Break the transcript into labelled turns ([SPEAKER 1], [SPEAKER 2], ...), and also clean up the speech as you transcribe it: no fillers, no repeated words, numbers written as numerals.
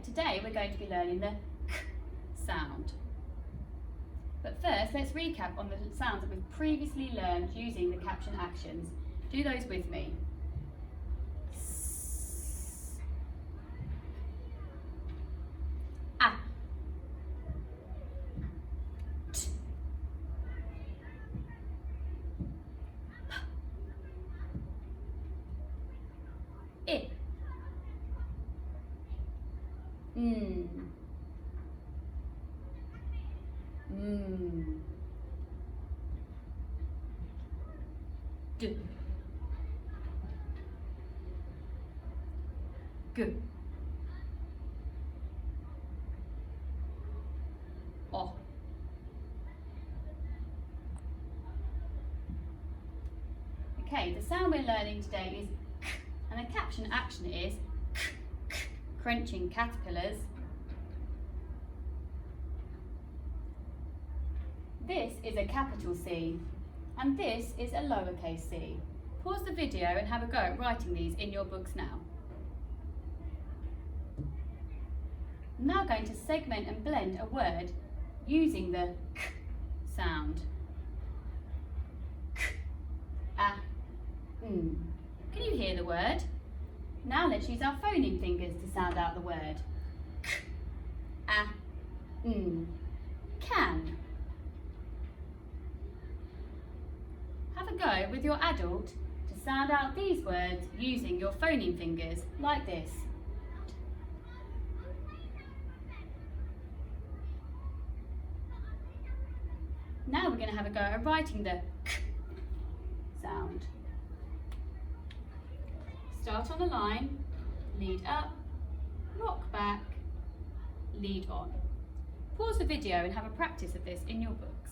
[SPEAKER 1] Today we're going to be learning the k sound. But first, let's recap on the sounds that we've previously learned using the caption actions. Do those with me. S, a, t, p, I, mm, mm, d, g, o. Okay, the sound we're learning today is k, and the caption action is k, k, crunching caterpillars. This is a capital C, and this is a lowercase c. Pause the video and have a go at writing these in your books now. I'm now going to segment and blend a word using the k sound. K, a, n. Can you hear the word? Now let's use our phoning fingers to sound out the word. K, a, n. Can. Have a go with your adult to sound out these words using your phoning fingers, like this. Now we're going to have a go at writing the k sound. Start on a line, lead up, rock back, lead on. Pause the video and have a practice of this in your books.